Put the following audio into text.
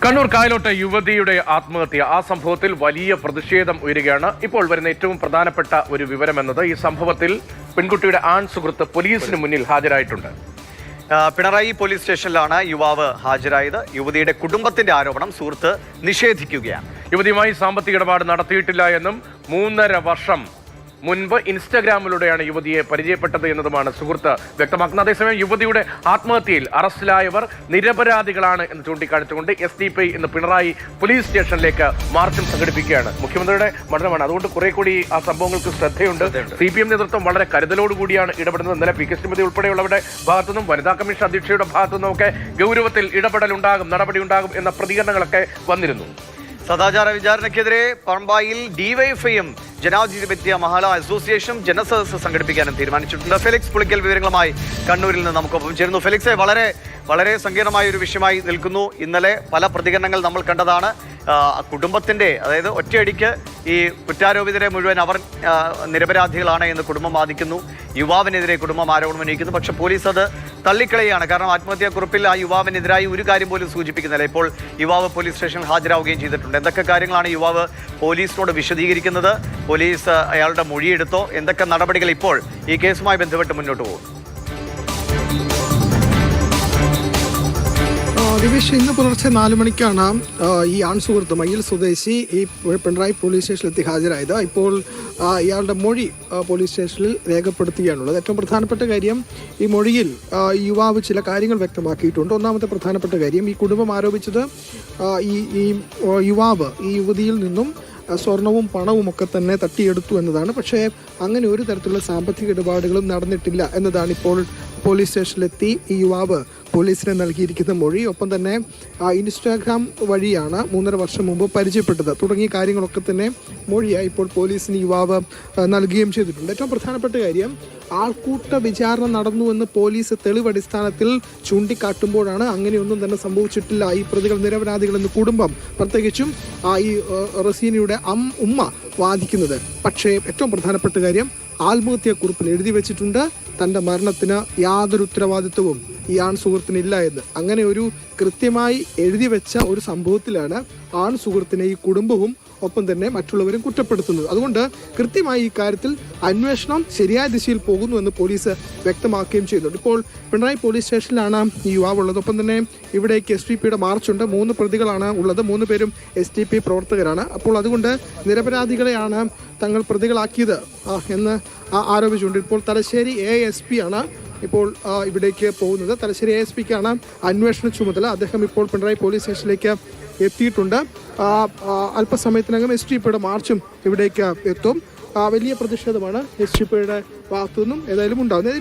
കണ്ണൂർ കായലോട്ട് യുവതിയുടെ ആത്മഹത്യ. ആ സംഭവത്തിൽ വലിയ പ്രതിഷേധം ഉയരുകയാണ്. ഇപ്പോൾ വരുന്ന ഏറ്റവും പ്രധാനപ്പെട്ട ഒരു വിവരം എന്നത് ഈ സംഭവത്തിൽ പെൺകുട്ടിയുടെ ആൺ സുഹൃത്ത് പോലീസിന് മുന്നിൽ ഹാജരായിട്ടുണ്ട്. പിണറായി പോലീസ് സ്റ്റേഷനിലാണ് യുവാവ് ഹാജരായത്. യുവതിയുടെ കുടുംബത്തിന്റെ ആരോപണം സുഹൃത്ത് നിഷേധിക്കുകയാണ്. യുവതിയുമായി സാമ്പത്തിക ഇടപാട് നടത്തിയിട്ടില്ല എന്നും 3.5 വർഷം മുൻപ് ഇൻസ്റ്റഗ്രാമിലൂടെയാണ് യുവതിയെ പരിചയപ്പെട്ടത് എന്നതുമാണ് സുഹൃത്ത് വ്യക്തമാക്കുന്നത്. അതേസമയം യുവതിയുടെ ആത്മഹത്യയിൽ അറസ്റ്റിലായവർ നിരപരാധികളാണ് എന്ന് ചൂണ്ടിക്കാണിച്ചുകൊണ്ട് SDP ഇന്ന് പിണറായി പോലീസ് സ്റ്റേഷനിലേക്ക് മാർച്ചും സംഘടിപ്പിക്കുകയാണ്. മുഖ്യമന്ത്രിയുടെ മണ്ഡലമാണ്, അതുകൊണ്ട് കുറെ കൂടി ആ സംഭവങ്ങൾക്ക് ശ്രദ്ധയുണ്ട്. CPM നേതൃത്വം വളരെ കരുതലോടുകൂടിയാണ് ഇടപെടുന്നത്. ഇന്നലെ PK ശ്രീമതി ഉൾപ്പെടെയുള്ളവരുടെ ഭാഗത്തുനിന്നും വനിതാ കമ്മീഷൻ അധ്യക്ഷയുടെ ഭാഗത്തുനിന്നും ഒക്കെ ഗൗരവത്തിൽ ഇടപെടലുണ്ടാകും, നടപടി ഉണ്ടാകും എന്ന പ്രതികരണങ്ങളൊക്കെ വന്നിരുന്നു. സദാചാര വിചാരണയ്ക്കെതിരെ പമ്പായിൽ DYFIയും ജനാധിപത്യ മഹിളാ അസോസിയേഷനും ജനസദസ് സംഘടിപ്പിക്കാനും തീരുമാനിച്ചിട്ടുണ്ട്. ഫെലിക്സ് പുളിക്കൽ വിവരങ്ങളുമായി കണ്ണൂരിൽ നിന്ന് നമുക്കൊപ്പം ചേരുന്നു. ഫെലിക്സെ, വളരെ സങ്കീർണമായ ഒരു വിഷയമായി നിൽക്കുന്നു. ഇന്നലെ പല പ്രതികരണങ്ങൾ നമ്മൾ കണ്ടതാണ്. കുടുംബത്തിന്റെ, അതായത് ഒറ്റയടിക്ക് ഈ കുറ്റാരോപിതരെ മുഴുവൻ അവർ നിരപരാധികളാണ് എന്ന് കുടുംബം വാദിക്കുന്നു. യുവാവിനെതിരെ കുടുംബം ആരോപണം ഉന്നയിക്കുന്നു. പക്ഷെ പോലീസ് അത് തള്ളിക്കളയാണ്. കാരണം ആത്മഹത്യാക്കുറിപ്പിൽ ആ യുവാവിനെതിരായി ഒരു കാര്യം പോലും സൂചിപ്പിക്കുന്നില്ല. ഇപ്പോൾ യുവാവ് പോലീസ് സ്റ്റേഷനിൽ ഹാജരാവുകയും ചെയ്തിട്ടുണ്ട്. എന്തൊക്കെ കാര്യങ്ങളാണ് യുവാവ് പോലീസിനോട് വിശദീകരിക്കുന്നത്? പോലീസ് അയാളുടെ മൊഴിയെടുത്തോ? എന്തൊക്കെ നടപടികൾ ഇപ്പോൾ ഈ കേസുമായി ബന്ധപ്പെട്ട് മുന്നോട്ട് പോകും? ദിവേഷ്, ഇന്ന് പുലർച്ചെ 4 മണിക്കാണ് ഈ ആൺ സുഹൃത്ത് മയ്യിൽ സ്വദേശി ഈ പിണറായി പോലീസ് സ്റ്റേഷനിലെത്തി ഹാജരായത്. ഇപ്പോൾ ഇയാളുടെ മൊഴി പോലീസ് സ്റ്റേഷനിൽ രേഖപ്പെടുത്തുകയാണുള്ളത്. ഏറ്റവും പ്രധാനപ്പെട്ട കാര്യം, ഈ മൊഴിയിൽ യുവാവ് ചില കാര്യങ്ങൾ വ്യക്തമാക്കിയിട്ടുണ്ട്. ഒന്നാമത്തെ പ്രധാനപ്പെട്ട കാര്യം, ഈ കുടുംബം ആരോപിച്ചത് ഈ യുവാവ് ഈ യുവതിയിൽ നിന്നും സ്വർണവും പണവും ഒക്കെ തന്നെ തട്ടിയെടുത്തു എന്നതാണ്. പക്ഷേ അങ്ങനെ ഒരു തരത്തിലുള്ള സാമ്പത്തിക ഇടപാടുകളും നടന്നിട്ടില്ല എന്നതാണ് ഇപ്പോൾ പോലീസ് സ്റ്റേഷനിലെത്തി ഈ യുവാവ് പോലീസിന് നൽകിയിരിക്കുന്ന മൊഴി. ഒപ്പം തന്നെ ഇൻസ്റ്റാഗ്രാം വഴിയാണ് 3.5 വർഷം മുമ്പ് പരിചയപ്പെട്ടത് തുടങ്ങിയ കാര്യങ്ങളൊക്കെ തന്നെ മൊഴിയായി ഇപ്പോൾ പോലീസിന് യുവാവ് നൽകുകയും ചെയ്തിട്ടുണ്ട്. ഏറ്റവും പ്രധാനപ്പെട്ട കാര്യം, ആൾക്കൂട്ട വിചാരണ നടന്നുവെന്ന് പോലീസ് തെളിവടിസ്ഥാനത്തിൽ ചൂണ്ടിക്കാട്ടുമ്പോഴാണ് അങ്ങനെയൊന്നും തന്നെ സംഭവിച്ചിട്ടില്ല, ഈ പ്രതികൾ നിരപരാധികളെന്ന് കുടുംബം, പ്രത്യേകിച്ചും ഈ റസീനയുടെ ഉമ്മ വാദിക്കുന്നത്. പക്ഷേ ഏറ്റവും പ്രധാനപ്പെട്ട കാര്യം, ആത്മഹത്യാക്കുറിപ്പിൽ എഴുതി വെച്ചിട്ടുണ്ട് തൻ്റെ മരണത്തിന് യാതൊരു ഉത്തരവാദിത്വവും ഈ ആൺ സുഹൃത്തിനില്ല എന്ന്. അങ്ങനെ ഒരു കൃത്യമായി എഴുതി വെച്ച ഒരു സംഭവത്തിലാണ് ആൺ സുഹൃത്തിനെ ഈ കുടുംബവും ഒപ്പം തന്നെ മറ്റുള്ളവരും കുറ്റപ്പെടുത്തുന്നത്. അതുകൊണ്ട് കൃത്യമായി ഈ കാര്യത്തിൽ അന്വേഷണം ശരിയായ ദിശയിൽ പോകുന്നു എന്ന് പോലീസ് വ്യക്തമാക്കുകയും ചെയ്യുന്നുണ്ട്. ഇപ്പോൾ പിണറായി പോലീസ് സ്റ്റേഷനിലാണ് ഈ യുവാവുള്ളത്. ഒപ്പം തന്നെ ഇവിടേക്ക് SDP മാർച്ചുണ്ട്. 3 പ്രതികളാണ് ഉള്ളത്. 3 പേരും SDP പ്രവർത്തകരാണ്. അപ്പോൾ അതുകൊണ്ട് നിരപരാധികളെയാണ് തങ്ങൾ പ്രതികളാക്കിയത് എന്ന് ആരോപിച്ചുകൊണ്ട് ഇപ്പോൾ തലശ്ശേരി ASP ആണ് ഇപ്പോൾ ഇവിടേക്ക് പോകുന്നത്. തലശ്ശേരി ASPക്കാണ് അന്വേഷണ ചുമതല. അദ്ദേഹം ഇപ്പോൾ പിണറായി പോലീസ് സ്റ്റേഷനിലേക്ക് എത്തിയിട്ടുണ്ട്. അല്പസമയത്തിനകം SDP മാർച്ചും ഇവിടേക്ക് എത്തും. വലിയ പ്രതിഷേധമാണ് SDP ഭാഗത്തുനിന്നും ഏതായാലും ഉണ്ടാകുന്നത്.